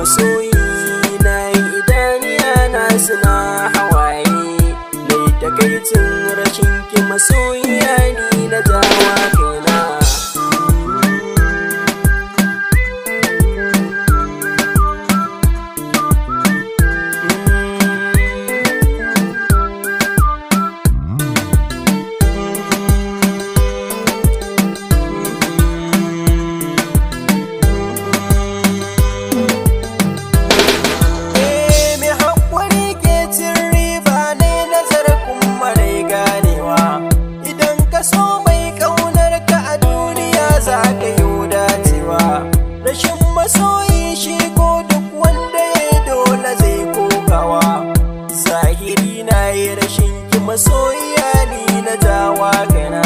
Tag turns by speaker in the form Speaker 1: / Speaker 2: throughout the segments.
Speaker 1: masoyi na yi idaniya na suna hawaye mai takaicin rashin ki masoyiya ni na jawa kaina. Rashin masoyi shi ko duk wanda ya dole zai kokawa, zahiri na yi rashin ki masoyiya ni na jawa kaina.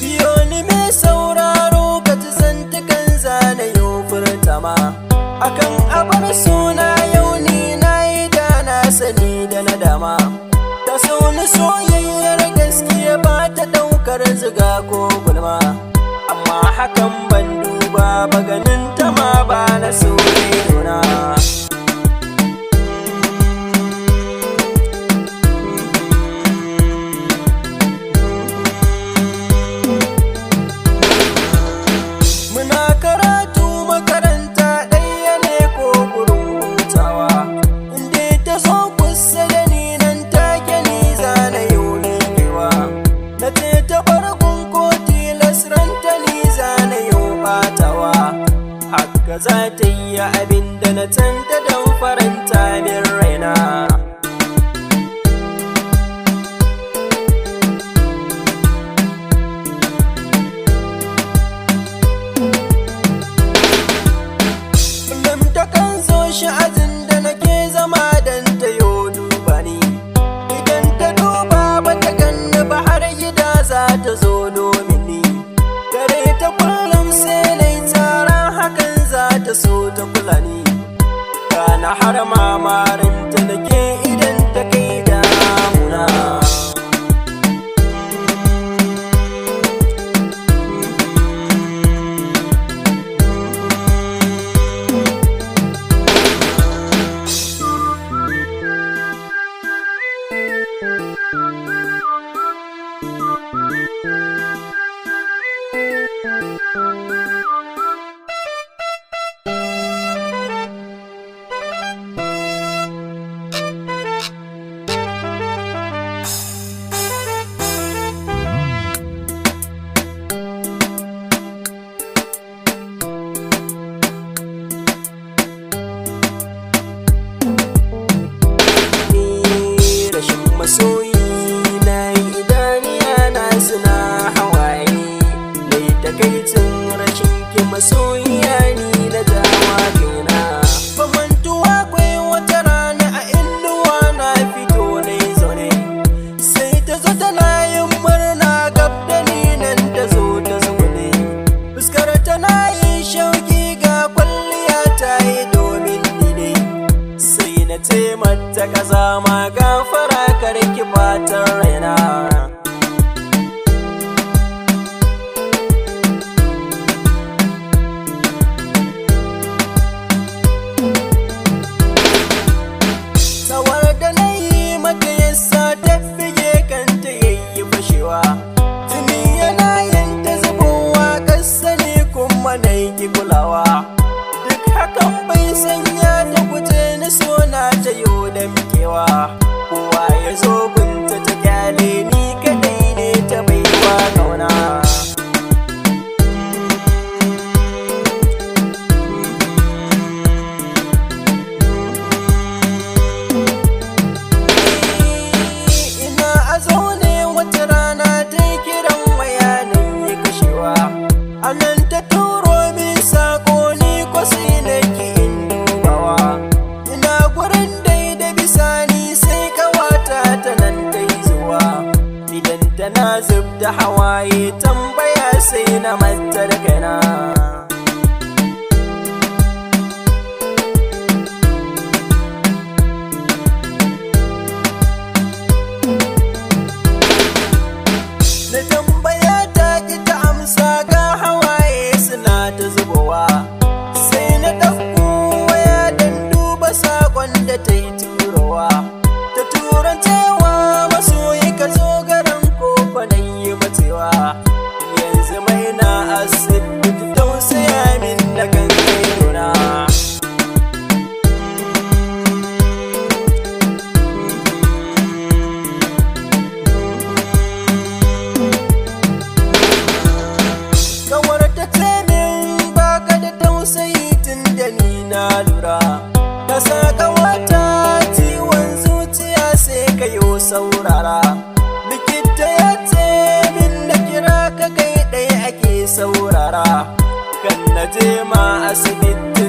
Speaker 1: Biyoni mai sauraro ka ji zantukan zane yau furtama akan abar suna yau ni sani da nadama. Ta sauni soyayyar gaskiya ba ta daukar ziga ko gulma, amma hakan ban duba ba ganin ta ma ba na soyayyuna. Muna karatu makaranta ɗaya ne ko gurin hutawa, inda ta zo kusa da ni nan take ni zana yau lekewa, na ce ta farkon ko tilas ranta ni zana yau batawa, haka za ta yi abin da na tanta don faranta min raina. Kullum ta kan zo sha'azin da nake zama don ta yo duba ni, idan ta duba ba ta ganni ba har gida za ta zo domin ni, gare ta kullum sai na yi tsara hakan za ta so ta kula ni, kana har mamarin ta nake idan ta kai damuna. Masoyi na yi idaniya na suna hawaye mai takaicin rashin ki masoyiya ni na jawa kaina. Famantuwa kwai wata rana a inuwa na fito na yi zaune, sai ta zo tana yin murna gab da ni nan ta zo ta zaune, fuskar tana yin shauki ga kwalliya ta yi domin ni ne, sai na ce mata kaza ma gafara karki fatan raina. Tsawar da na yi mata yasa ta fige kanta yayi fashewa, tuni yana yin ta zubowa ƙasa ne kuma na yi kulawa, duk hakan bai sanya ta guje ni so na ta yo da mikewa, kowa ya zo gunta ta kyale ni kadai ne ta baiwa kauna. Ina a zaune wata rana ta yi kiran waya nan ya kashewa, a nan ta turo min sako ni kwasai nake in dubawa, ina gurin da bisani sai kawata ta nan ta yi zuwa, idan tana zub da hawaye tambaya sai na mata da kaina. na lura da saka wata ciwon zuciya sai ka yi saurara. Likita ya ce min na kira ka kai ɗaya ake saurara, kan na je ma asibiti